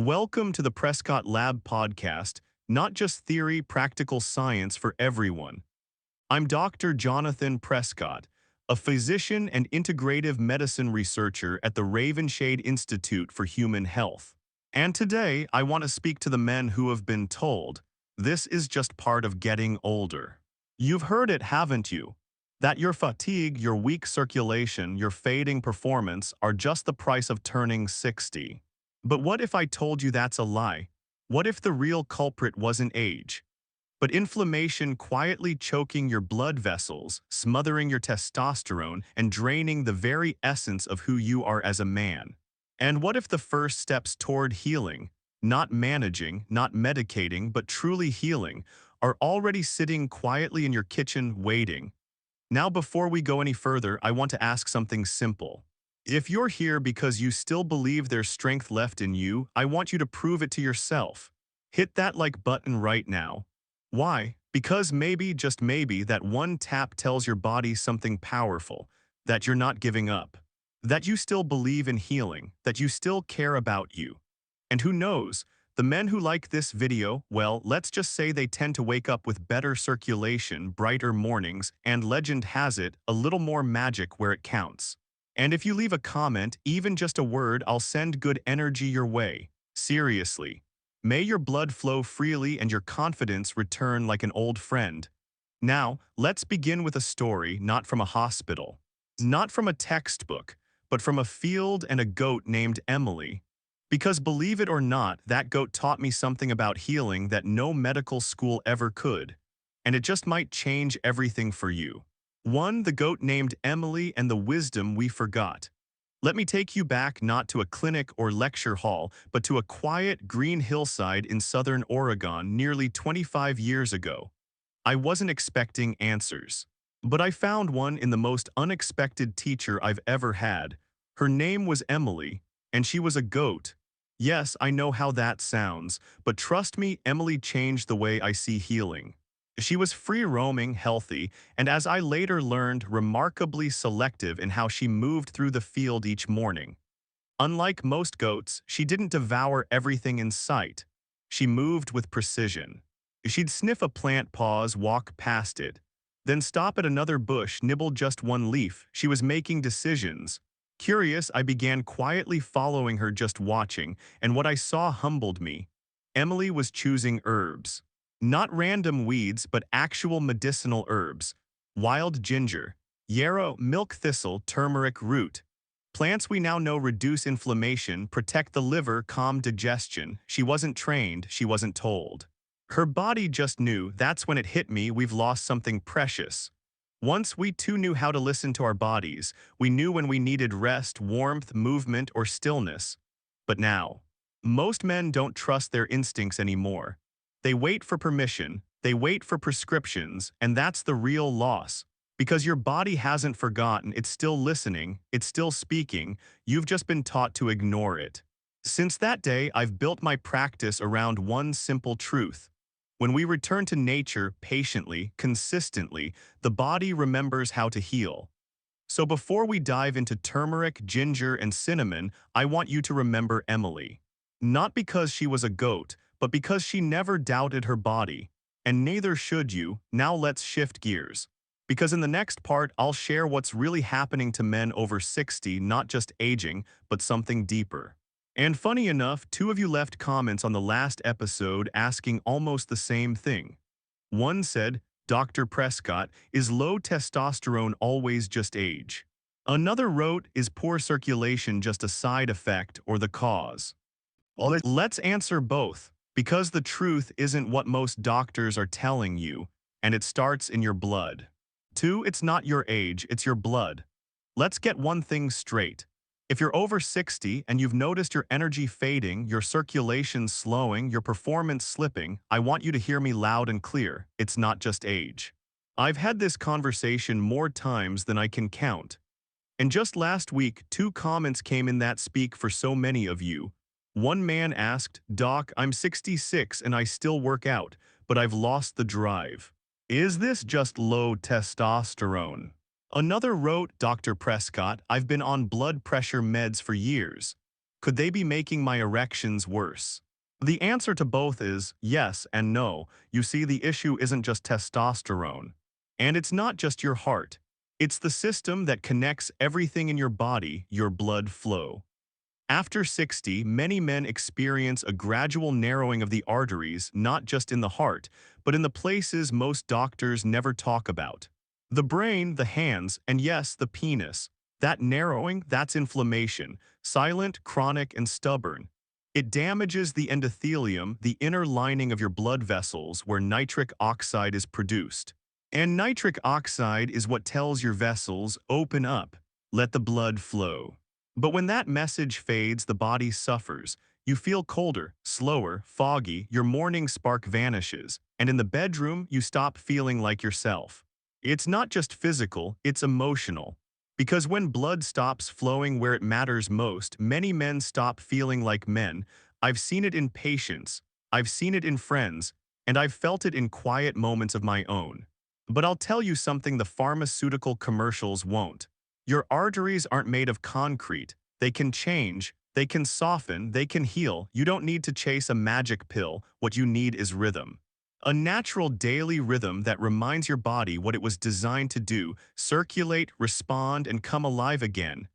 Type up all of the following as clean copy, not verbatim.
Welcome to the Prescott Lab Podcast, not just theory, practical science for everyone. I'm Dr. Jonathan Prescott, a physician and integrative medicine researcher at the Ravenshade Institute for Human Health. And today, I want to speak to the men who have been told, this is just part of getting older. You've heard it, haven't you? That your fatigue, your weak circulation, your fading performance are just the price of turning 60. But what if I told you that's a lie? What if the real culprit wasn't age, but inflammation quietly choking your blood vessels, smothering your testosterone, and draining the very essence of who you are as a man? And what if the first steps toward healing, not managing, not medicating, but truly healing, are already sitting quietly in your kitchen waiting? Now, before we go any further, I want to ask something simple. If you're here because you still believe there's strength left in you, I want you to prove it to yourself. Hit that like button right now. Why? Because maybe, just maybe, that one tap tells your body something powerful, that you're not giving up, that you still believe in healing, that you still care about you. And who knows, the men who like this video, well, let's just say they tend to wake up with better circulation, brighter mornings, and legend has it, a little more magic where it counts. And if you leave a comment, even just a word, I'll send good energy your way. Seriously. May your blood flow freely and your confidence return like an old friend. Now, let's begin with a story not from a hospital, not from a textbook, but from a field and a goat named Emily. Because believe it or not, that goat taught me something about healing that no medical school ever could. And it just might change everything for you. One, the goat named Emily and the wisdom we forgot. Let me take you back not to a clinic or lecture hall, but to a quiet green hillside in southern Oregon nearly 25 years ago. I wasn't expecting answers, but I found one in the most unexpected teacher I've ever had. Her name was Emily, and she was a goat. Yes, I know how that sounds, but trust me, Emily changed the way I see healing. She was free-roaming, healthy, and as I later learned, remarkably selective in how she moved through the field each morning. Unlike most goats, she didn't devour everything in sight. She moved with precision. She'd sniff a plant, pause, walk past it, then stop at another bush, nibble just one leaf. She was making decisions. Curious, I began quietly following her, just watching, and what I saw humbled me. Emily was choosing herbs. Not random weeds, but actual medicinal herbs. Wild ginger, yarrow, milk thistle, turmeric root. Plants we now know reduce inflammation, protect the liver, calm digestion. She wasn't trained, she wasn't told. Her body just knew. That's when it hit me, we've lost something precious. Once we too knew how to listen to our bodies, we knew when we needed rest, warmth, movement, or stillness. But now, most men don't trust their instincts anymore. They wait for permission, they wait for prescriptions, and that's the real loss. Because your body hasn't forgotten, it's still listening, it's still speaking, you've just been taught to ignore it. Since that day, I've built my practice around one simple truth. When we return to nature patiently, consistently, the body remembers how to heal. So before we dive into turmeric, ginger, and cinnamon, I want you to remember Emily. Not because she was a goat, but because she never doubted her body. And neither should you. Now let's shift gears. Because in the next part, I'll share what's really happening to men over 60, not just aging, but something deeper. And funny enough, two of you left comments on the last episode asking almost the same thing. One said, Dr. Prescott, is low testosterone always just age? Another wrote, is poor circulation just a side effect or the cause? Well, let's answer both. Because the truth isn't what most doctors are telling you, and it starts in your blood. 2, it's not your age, it's your blood. Let's get one thing straight. If you're over 60 and you've noticed your energy fading, your circulation slowing, your performance slipping, I want you to hear me loud and clear. It's not just age. I've had this conversation more times than I can count. And just last week, 2 comments came in that speak for so many of you. One man asked, Doc, I'm 66 and I still work out, but I've lost the drive. Is this just low testosterone? Another wrote, Dr. Prescott, I've been on blood pressure meds for years. Could they be making my erections worse? The answer to both is yes and no. You see, the issue isn't just testosterone. And it's not just your heart. It's the system that connects everything in your body, your blood flow. After 60, many men experience a gradual narrowing of the arteries, not just in the heart, but in the places most doctors never talk about. The brain, the hands, and yes, the penis. That narrowing, that's inflammation, silent, chronic, and stubborn. It damages the endothelium, the inner lining of your blood vessels where nitric oxide is produced. And nitric oxide is what tells your vessels, open up, let the blood flow. But when that message fades, the body suffers. You feel colder, slower, foggy, your morning spark vanishes, and in the bedroom, you stop feeling like yourself. It's not just physical, it's emotional. Because when blood stops flowing where it matters most, many men stop feeling like men. I've seen it in patients, I've seen it in friends, and I've felt it in quiet moments of my own. But I'll tell you something the pharmaceutical commercials won't. Your arteries aren't made of concrete. They can change, they can soften, they can heal. You don't need to chase a magic pill. What you need is rhythm. A natural daily rhythm that reminds your body what it was designed to do, circulate, respond, and come alive again.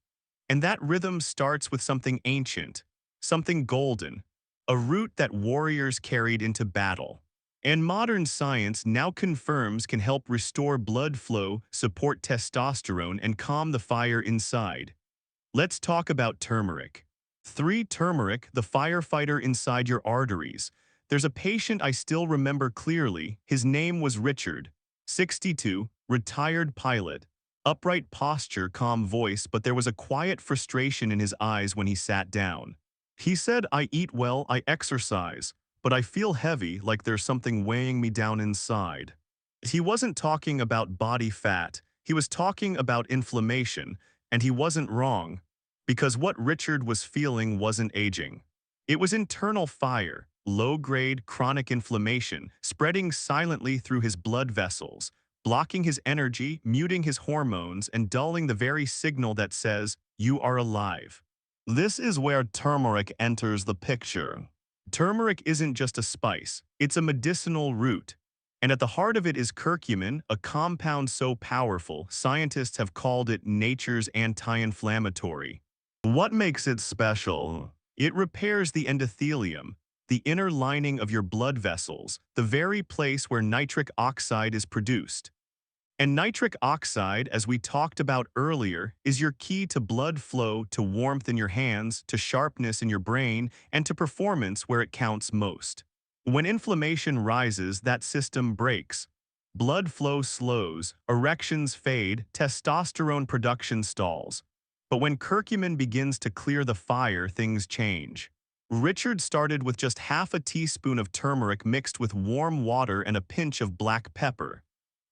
And that rhythm starts with something ancient, something golden, a root that warriors carried into battle. And modern science now confirms can help restore blood flow, support testosterone, and calm the fire inside. Let's talk about turmeric. 3. Turmeric, the firefighter inside your arteries. There's a patient I still remember clearly. His name was Richard, 62, retired pilot. Upright posture, calm voice, but there was a quiet frustration in his eyes when he sat down. He said, "I eat well, I exercise, but I feel heavy, like there's something weighing me down inside." He wasn't talking about body fat, he was talking about inflammation, and he wasn't wrong, because what Richard was feeling wasn't aging. It was internal fire, low-grade chronic inflammation, spreading silently through his blood vessels, blocking his energy, muting his hormones, and dulling the very signal that says, "You are alive." This is where turmeric enters the picture. Turmeric isn't just a spice, it's a medicinal root. And at the heart of it is curcumin, a compound so powerful, scientists have called it nature's anti-inflammatory. What makes it special? It repairs the endothelium, the inner lining of your blood vessels, the very place where nitric oxide is produced. And nitric oxide, as we talked about earlier, is your key to blood flow, to warmth in your hands, to sharpness in your brain, and to performance where it counts most. When inflammation rises, that system breaks. Blood flow slows, erections fade, testosterone production stalls. But when curcumin begins to clear the fire, things change. Richard started with just half a teaspoon of turmeric mixed with warm water and a pinch of black pepper.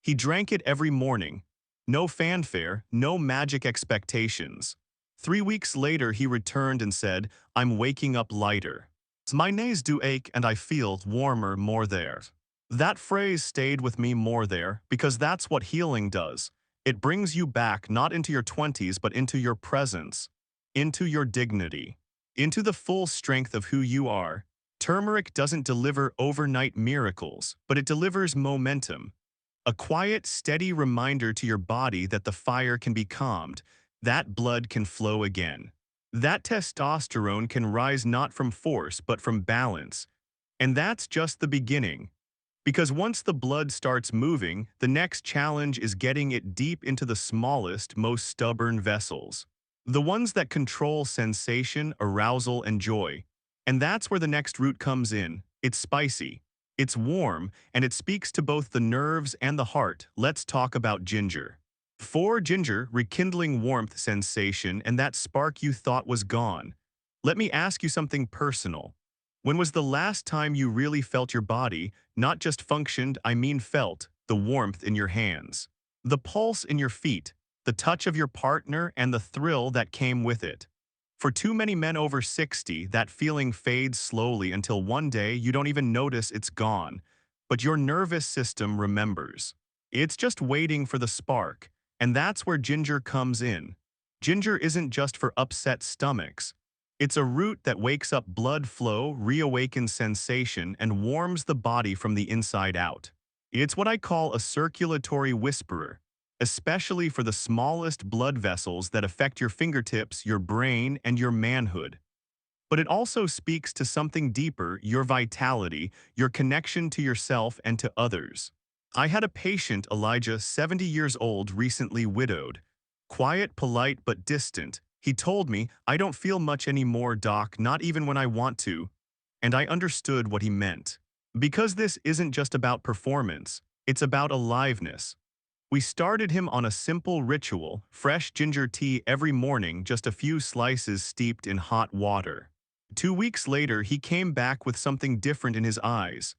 He drank it every morning. No fanfare, no magic expectations. 3 weeks later, he returned and said, "I'm waking up lighter. My knees do ache and I feel warmer, more there." That phrase stayed with me, more there, because that's what healing does. It brings you back not into your 20s, but into your presence, into your dignity, into the full strength of who you are. Turmeric doesn't deliver overnight miracles, but it delivers momentum. A quiet, steady reminder to your body that the fire can be calmed, that blood can flow again. That testosterone can rise not from force but from balance. And that's just the beginning. Because once the blood starts moving, the next challenge is getting it deep into the smallest, most stubborn vessels. The ones that control sensation, arousal, and joy. And that's where the next root comes in. It's spicy. It's warm, and it speaks to both the nerves and the heart. Let's talk about ginger. 4. Ginger, rekindling warmth sensation and that spark you thought was gone. Let me ask you something personal. When was the last time you really felt your body, not just functioned, I mean felt, the warmth in your hands, the pulse in your feet, the touch of your partner, and the thrill that came with it? For too many men over 60, that feeling fades slowly until one day you don't even notice it's gone. But your nervous system remembers. It's just waiting for the spark. And that's where ginger comes in. Ginger isn't just for upset stomachs. It's a root that wakes up blood flow, reawakens sensation, and warms the body from the inside out. It's what I call a circulatory whisperer, especially for the smallest blood vessels that affect your fingertips, your brain, and your manhood. But it also speaks to something deeper, your vitality, your connection to yourself and to others. I had a patient, Elijah, 70 years old, recently widowed. Quiet, polite, but distant. He told me, "I don't feel much anymore, doc, not even when I want to." And I understood what he meant. Because this isn't just about performance, it's about aliveness. We started him on a simple ritual, fresh ginger tea every morning, just a few slices steeped in hot water. 2 weeks later, he came back with something different in his eyes.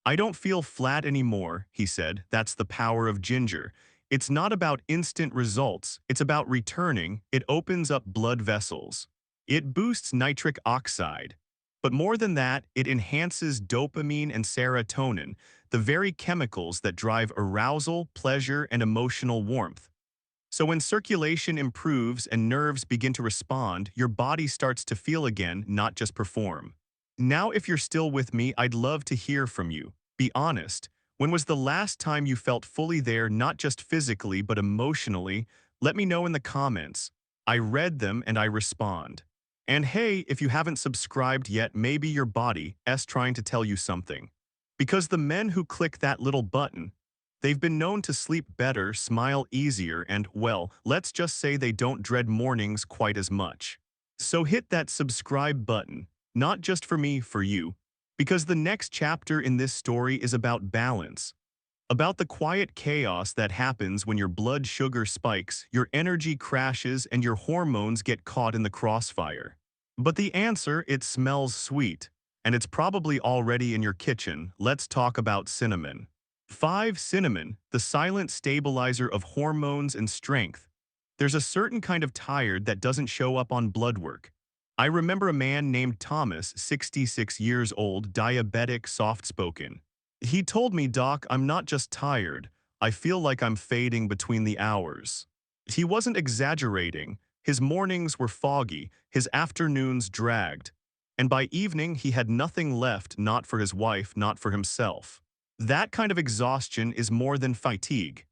"I don't feel flat anymore," he said. "That's the power of ginger. It's not about instant results, it's about returning. It opens up blood vessels. It boosts nitric oxide. But more than that, it enhances dopamine and serotonin, the very chemicals that drive arousal, pleasure, and emotional warmth. So when circulation improves and nerves begin to respond, your body starts to feel again, not just perform." Now, if you're still with me, I'd love to hear from you. Be honest. When was the last time you felt fully there, not just physically, but emotionally? Let me know in the comments. I read them and I respond. And hey, if you haven't subscribed yet, maybe your body is trying to tell you something. Because the men who click that little button, they've been known to sleep better, smile easier, and, well, let's just say they don't dread mornings quite as much. So hit that subscribe button, not just for me, for you. Because the next chapter in this story is about balance. About the quiet chaos that happens when your blood sugar spikes, your energy crashes, and your hormones get caught in the crossfire. But the answer, it smells sweet. And it's probably already in your kitchen. Let's talk about cinnamon. 5. Cinnamon, the silent stabilizer of hormones and strength. There's a certain kind of tired that doesn't show up on blood work. I remember a man named Thomas, 66 years old, diabetic, soft-spoken. He told me, "Doc, I'm not just tired. I feel like I'm fading between the hours." He wasn't exaggerating. His mornings were foggy, his afternoons dragged. And by evening, he had nothing left, not for his wife, not for himself. That kind of exhaustion is more than fatigue.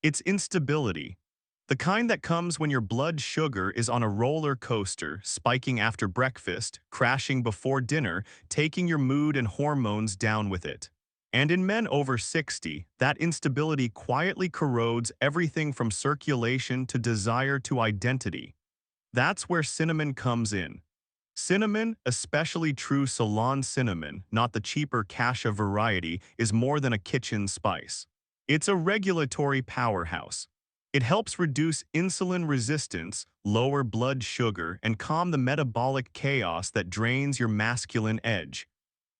It's instability. The kind that comes when your blood sugar is on a roller coaster, spiking after breakfast, crashing before dinner, taking your mood and hormones down with it. And in men over 60, that instability quietly corrodes everything from circulation to desire to identity. That's where cinnamon comes in. Cinnamon, especially true Ceylon cinnamon, not the cheaper cassia variety, is more than a kitchen spice. It's a regulatory powerhouse. It helps reduce insulin resistance, lower blood sugar, and calm the metabolic chaos that drains your masculine edge.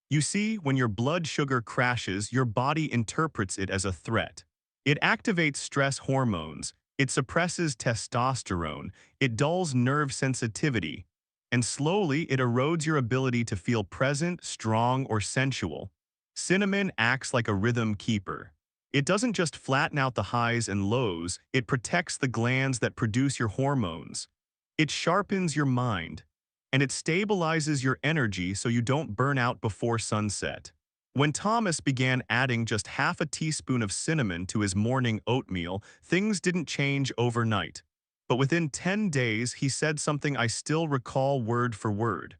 You see, when your blood sugar crashes, your body interprets it as a threat. It activates stress hormones, it suppresses testosterone, it dulls nerve sensitivity, and slowly it erodes your ability to feel present, strong, or sensual. Cinnamon acts like a rhythm keeper. It doesn't just flatten out the highs and lows, it protects the glands that produce your hormones. It sharpens your mind, and it stabilizes your energy so you don't burn out before sunset. When Thomas began adding just half a teaspoon of cinnamon to his morning oatmeal, things didn't change overnight. But within 10 days, he said something I still recall word for word.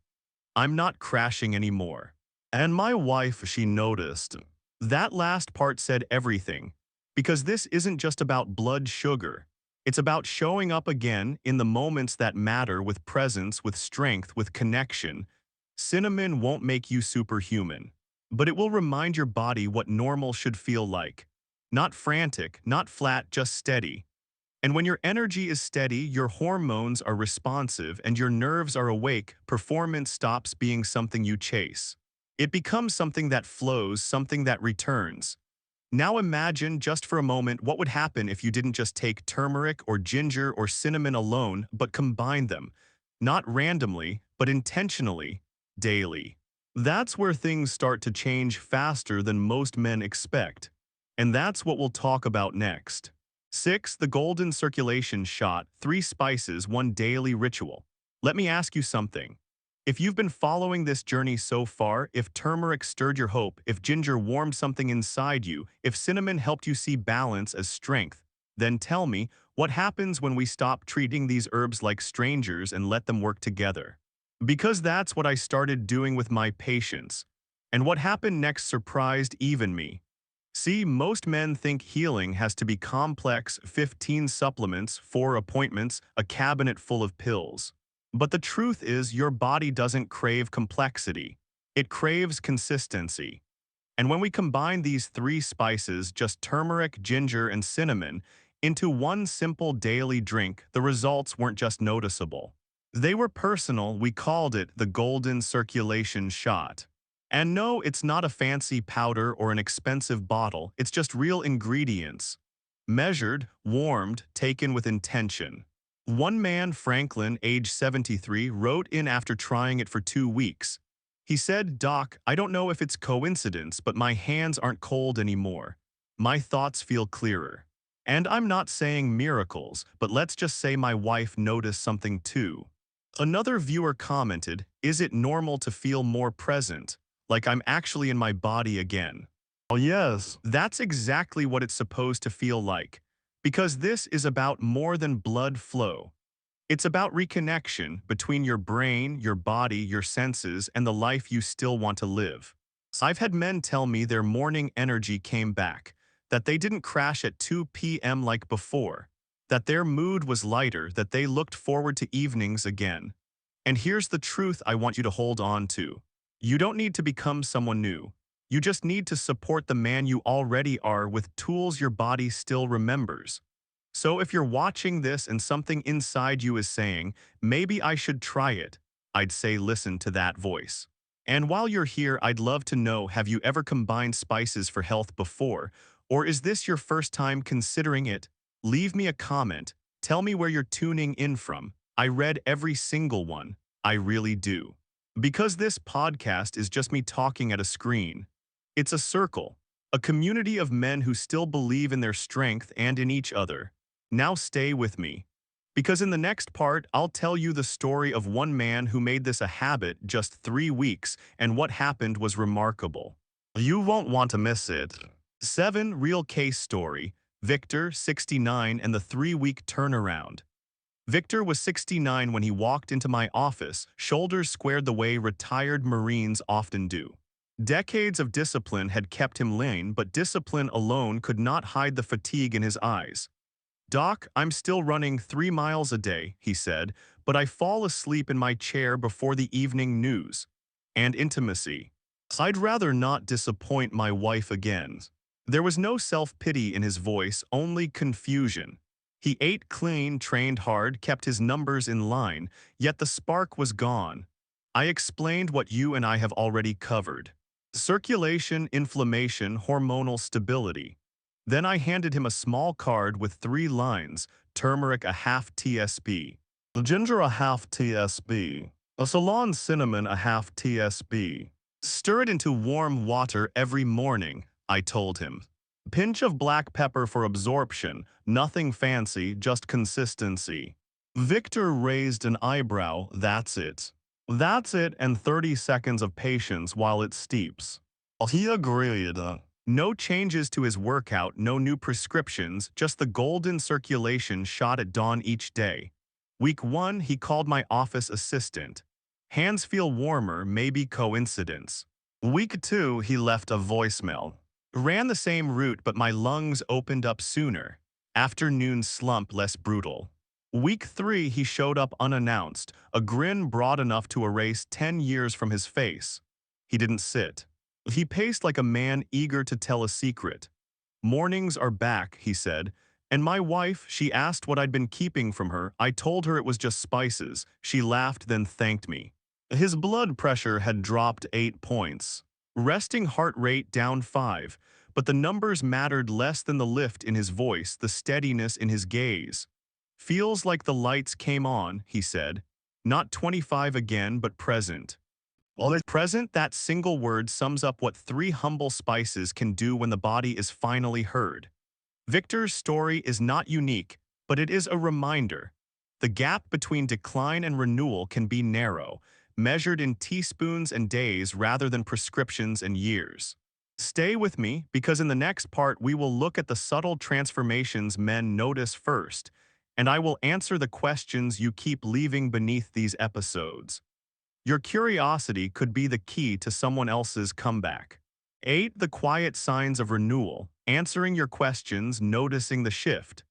"I'm not crashing anymore." And my wife, she noticed. That last part said everything, because this isn't just about blood sugar. It's about showing up again in the moments that matter, with presence, with strength, with connection. Cinnamon won't make you superhuman, but it will remind your body what normal should feel like. Not frantic, not flat, just steady. And when your energy is steady, your hormones are responsive, and your nerves are awake, performance stops being something you chase. It becomes something that flows, something that returns. Now imagine, just for a moment, what would happen if you didn't just take turmeric or ginger or cinnamon alone, but combine them. Not randomly, but intentionally, daily. That's where things start to change faster than most men expect. And that's what we'll talk about next. 6. The Golden Circulation Shot, 3 spices, 1 daily ritual. Let me ask you something. If you've been following this journey so far, if turmeric stirred your hope, if ginger warmed something inside you, if cinnamon helped you see balance as strength, then tell me, what happens when we stop treating these herbs like strangers and let them work together? Because that's what I started doing with my patients. And what happened next surprised even me. See, most men think healing has to be complex: 15 supplements, 4 appointments, a cabinet full of pills. But the truth is, your body doesn't crave complexity. It craves consistency. And when we combine these 3 spices, just turmeric, ginger, and cinnamon, into one simple daily drink, the results weren't just noticeable. They were personal. We called it the golden circulation shot. And no, it's not a fancy powder or an expensive bottle, it's just real ingredients. Measured, warmed, taken with intention. One man, Franklin, age 73, wrote in after trying it for 2 weeks. He said, "Doc, I don't know if it's coincidence, but my hands aren't cold anymore. My thoughts feel clearer. And I'm not saying miracles, but let's just say my wife noticed something too." Another viewer commented, "Is it normal to feel more present? Like I'm actually in my body again?" Oh yes, that's exactly what it's supposed to feel like. Because this is about more than blood flow. It's about reconnection between your brain, your body, your senses, and the life you still want to live. I've had men tell me their morning energy came back, that they didn't crash at 2 p.m. like before, that their mood was lighter, that they looked forward to evenings again. And here's the truth I want you to hold on to. You don't need to become someone new. You just need to support the man you already are with tools your body still remembers. So if you're watching this and something inside you is saying, "Maybe I should try it," I'd say listen to that voice. And while you're here, I'd love to know, have you ever combined spices for health before? Or is this your first time considering it? Leave me a comment. Tell me where you're tuning in from. I read every single one. I really do. Because this podcast is just me talking at a screen. It's a circle, a community of men who still believe in their strength and in each other. Now stay with me. Because in the next part, I'll tell you the story of one man who made this a habit just 3 weeks, and what happened was remarkable. You won't want to miss it. 7 Real case story. Victor, 69, and the 3-week turnaround. Victor was 69 when he walked into my office, shoulders squared the way retired Marines often do. Decades of discipline had kept him lean, but discipline alone could not hide the fatigue in his eyes. "Doc, I'm still running 3 miles a day," he said, "but I fall asleep in my chair before the evening news." And intimacy. "I'd rather not disappoint my wife again." There was no self-pity in his voice, only confusion. He ate clean, trained hard, kept his numbers in line, yet the spark was gone. I explained what you and I have already covered. Circulation, inflammation, hormonal stability. Then I handed him a small card with 3 lines: turmeric a half TSP, ginger a half TSP, a Ceylon cinnamon a half TSP. Stir it into warm water every morning, I told him. Pinch of black pepper for absorption, nothing fancy, just consistency. Victor raised an eyebrow. That's it. That's it, and 30 seconds of patience while it steeps. He agreed. No changes to his workout, no new prescriptions, just the golden circulation shot at dawn each day. Week 1, he called my office assistant. Hands feel warmer, maybe coincidence. Week 2, he left a voicemail. Ran the same route, but my lungs opened up sooner. Afternoon slump less brutal. Week 3, he showed up unannounced, a grin broad enough to erase 10 years from his face. He didn't sit. He paced like a man eager to tell a secret. "Mornings are back," he said. "And my wife, she asked what I'd been keeping from her. I told her it was just spices. She laughed, then thanked me." His blood pressure had dropped 8 points. Resting heart rate down 5, but the numbers mattered less than the lift in his voice, the steadiness in his gaze. "Feels like the lights came on," he said. "Not 25 again, but present." Well, present, that single word sums up what 3 humble spices can do when the body is finally heard. Victor's story is not unique, but it is a reminder. The gap between decline and renewal can be narrow. measured in teaspoons and days rather than prescriptions and years. Stay with me because in the next part we will look at the subtle transformations men notice first, and I will answer the questions you keep leaving beneath these episodes. Your curiosity could be the key to someone else's comeback. 8. The quiet signs of renewal, answering your questions, noticing the shift.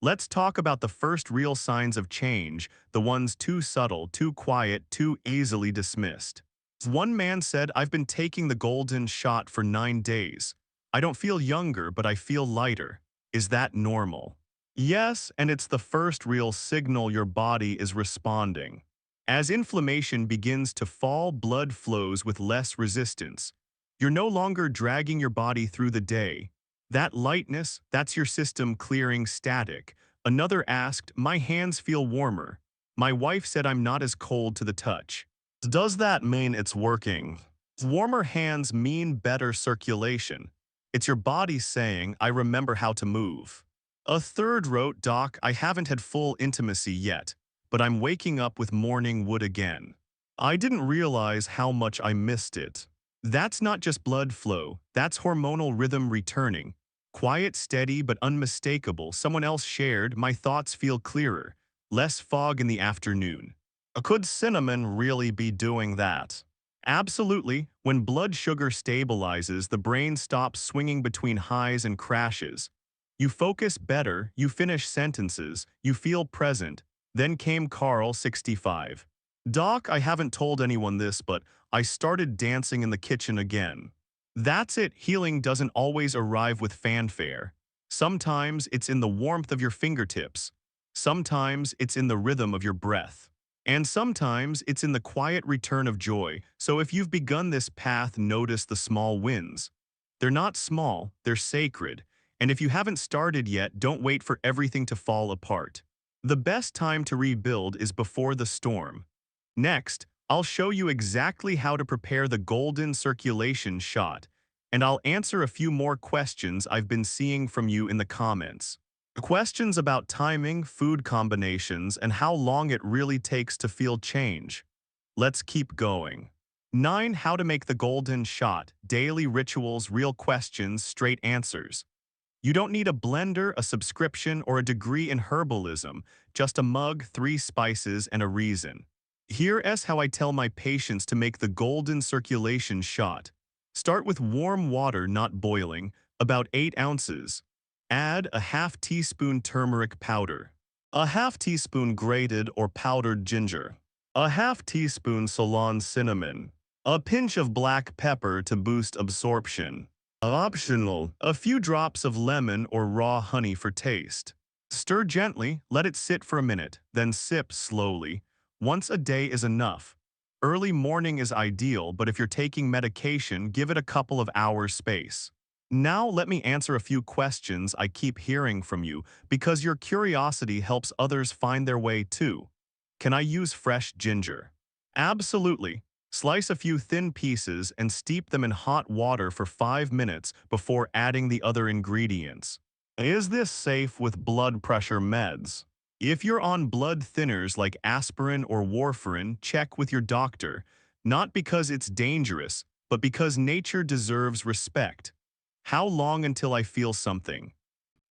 Let's talk about the first real signs of change, the ones too subtle, too quiet, too easily dismissed. One man said, "I've been taking the golden shot for 9 days. I don't feel younger, but I feel lighter. Is that normal?" Yes, and it's the first real signal your body is responding. As inflammation begins to fall, blood flows with less resistance. You're no longer dragging your body through the day. That lightness, that's your system clearing static. Another asked, "My hands feel warmer. My wife said I'm not as cold to the touch." Does that mean it's working? Warmer hands mean better circulation. It's your body saying, "I remember how to move." A third wrote, "Doc, I haven't had full intimacy yet, but I'm waking up with morning wood again. I didn't realize how much I missed it." That's not just blood flow, that's hormonal rhythm returning. Quiet, steady, but unmistakable. Someone else shared, "My thoughts feel clearer, less fog in the afternoon." Could cinnamon really be doing that? Absolutely. When blood sugar stabilizes, the brain stops swinging between highs and crashes. You focus better, you finish sentences, you feel present. Then came Carl, 65. "Doc, I haven't told anyone this, but I started dancing in the kitchen again." That's it. Healing doesn't always arrive with fanfare. Sometimes it's in the warmth of your fingertips. Sometimes it's in the rhythm of your breath. And sometimes it's in the quiet return of joy. So if you've begun this path, notice the small wins. They're not small, they're sacred. And if you haven't started yet, don't wait for everything to fall apart. The best time to rebuild is before the storm. Next, I'll show you exactly how to prepare the golden circulation shot, and I'll answer a few more questions I've been seeing from you in the comments. Questions about timing, food combinations, and how long it really takes to feel change. Let's keep going. 9. How to make the golden shot. Daily rituals, real questions, straight answers. You don't need a blender, a subscription, or a degree in herbalism, just a mug, 3 spices, and a reason. Here's how I tell my patients to make the golden circulation shot. Start with warm water, not boiling, about 8 ounces. Add a half teaspoon turmeric powder, a half teaspoon grated or powdered ginger, a half teaspoon Ceylon cinnamon, a pinch of black pepper to boost absorption. Optional, a few drops of lemon or raw honey for taste. Stir gently, let it sit for a minute, then sip slowly. Once a day is enough. Early morning is ideal, but if you're taking medication, give it a couple of hours space. Now let me answer a few questions I keep hearing from you because your curiosity helps others find their way too. Can I use fresh ginger? Absolutely. Slice a few thin pieces and steep them in hot water for 5 minutes before adding the other ingredients. Is this safe with blood pressure meds? If you're on blood thinners like aspirin or warfarin, check with your doctor, not because it's dangerous, but because nature deserves respect. How long until I feel something?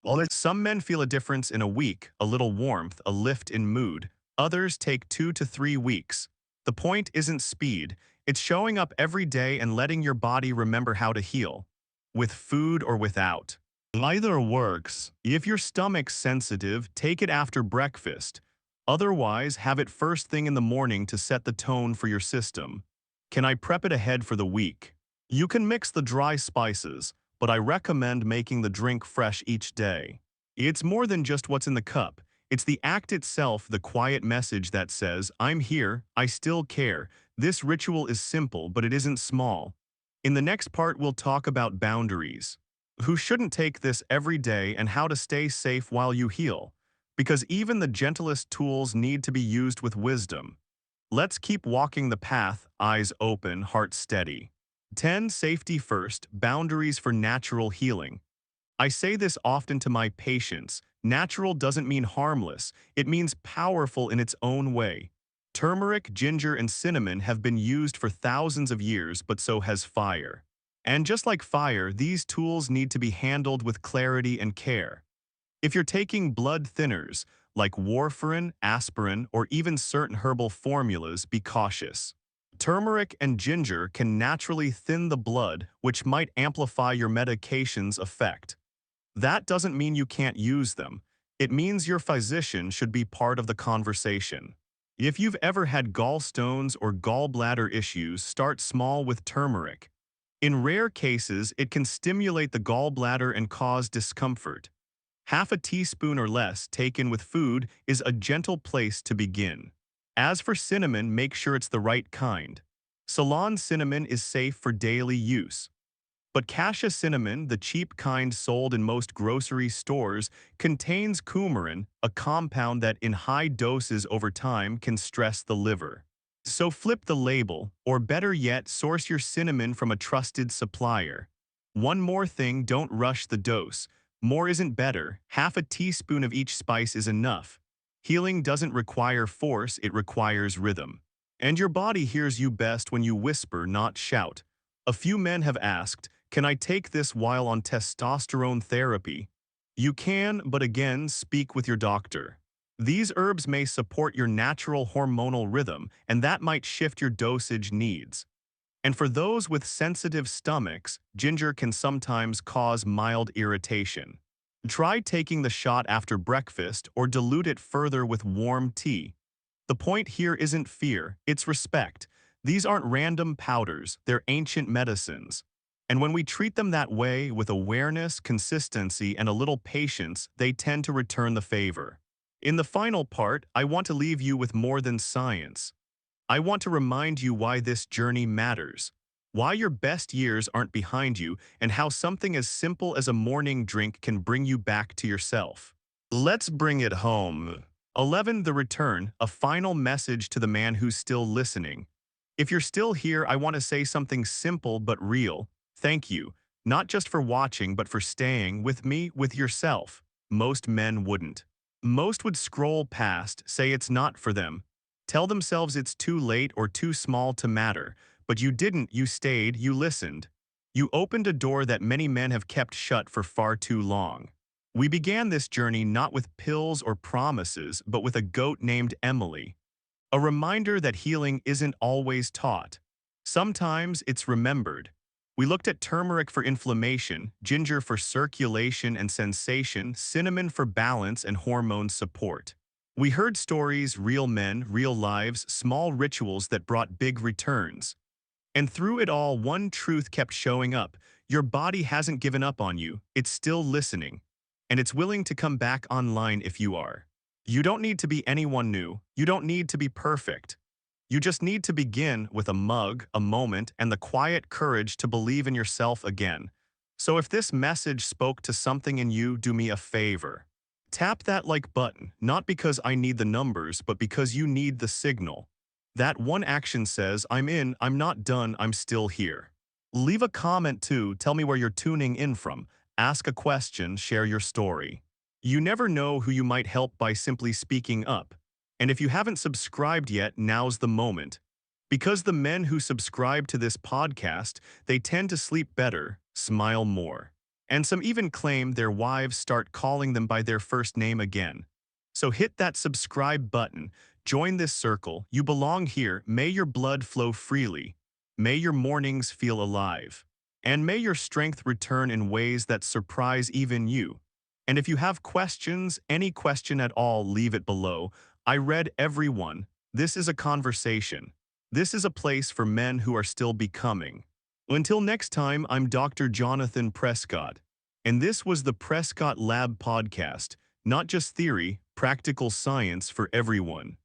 Well, some men feel a difference in a week, a little warmth, a lift in mood. Others take 2 to 3 weeks. The point isn't speed, it's showing up every day and letting your body remember how to heal. With food or without. Neither works. If your stomach's sensitive, take it after breakfast. Otherwise, have it first thing in the morning to set the tone for your system. Can I prep it ahead for the week? You can mix the dry spices, but I recommend making the drink fresh each day. It's more than just what's in the cup. It's the act itself, the quiet message that says, "I'm here, I still care." This ritual is simple, but it isn't small. In the next part, we'll talk about boundaries. Who shouldn't take this every day and how to stay safe while you heal. Because even the gentlest tools need to be used with wisdom. Let's keep walking the path, eyes open, heart steady. 10. Safety first, boundaries for natural healing. I say this often to my patients. Natural doesn't mean harmless. It means powerful in its own way. Turmeric, ginger, and cinnamon have been used for thousands of years, but so has fire. And just like fire, these tools need to be handled with clarity and care. If you're taking blood thinners, like warfarin, aspirin, or even certain herbal formulas, be cautious. Turmeric and ginger can naturally thin the blood, which might amplify your medication's effect. That doesn't mean you can't use them. It means your physician should be part of the conversation. If you've ever had gallstones or gallbladder issues, start small with turmeric. In rare cases, it can stimulate the gallbladder and cause discomfort. Half a teaspoon or less taken with food is a gentle place to begin. As for cinnamon, make sure it's the right kind. Ceylon cinnamon is safe for daily use. But cassia cinnamon, the cheap kind sold in most grocery stores, contains coumarin, a compound that in high doses over time can stress the liver. So flip the label, or better yet, source your cinnamon from a trusted supplier. One more thing, don't rush the dose. More isn't better. Half a teaspoon of each spice is enough. Healing doesn't require force, it requires rhythm. And your body hears you best when you whisper, not shout. A few men have asked, can I take this while on testosterone therapy? You can, but again, speak with your doctor. These herbs may support your natural hormonal rhythm, and that might shift your dosage needs. And for those with sensitive stomachs, ginger can sometimes cause mild irritation. Try taking the shot after breakfast or dilute it further with warm tea. The point here isn't fear, it's respect. These aren't random powders, they're ancient medicines. And when we treat them that way, with awareness, consistency, and a little patience, they tend to return the favor. In the final part, I want to leave you with more than science. I want to remind you why this journey matters, why your best years aren't behind you, and how something as simple as a morning drink can bring you back to yourself. Let's bring it home. 11. The return, a final message to the man who's still listening. If you're still here, I want to say something simple but real. Thank you, not just for watching, but for staying with me, with yourself. Most men wouldn't. Most would scroll past, say it's not for them, tell themselves it's too late or too small to matter. But you didn't, you stayed, you listened. You opened a door that many men have kept shut for far too long. We began this journey not with pills or promises, but with a goat named Emily. A reminder that healing isn't always taught. Sometimes it's remembered. We looked at turmeric for inflammation, ginger for circulation and sensation, cinnamon for balance and hormone support. We heard stories, real men, real lives, small rituals that brought big returns. And through it all, one truth kept showing up. Your body hasn't given up on you, it's still listening. And it's willing to come back online if you are. You don't need to be anyone new, you don't need to be perfect. You just need to begin with a mug, a moment, and the quiet courage to believe in yourself again. So if this message spoke to something in you, do me a favor. Tap that like button, not because I need the numbers, but because you need the signal. That one action says, I'm in, I'm not done, I'm still here. Leave a comment too, tell me where you're tuning in from. Ask a question, share your story. You never know who you might help by simply speaking up. And if you haven't subscribed yet, now's the moment. Because the men who subscribe to this podcast, they tend to sleep better, smile more. And some even claim their wives start calling them by their first name again. So hit that subscribe button, join this circle, you belong here, may your blood flow freely. May your mornings feel alive. And may your strength return in ways that surprise even you. And if you have questions, any question at all, leave it below. I read every one. This is a conversation. This is a place for men who are still becoming. Until next time, I'm Dr. Jonathan Prescott. And this was the Prescott Lab Podcast, not just theory, practical science for everyone.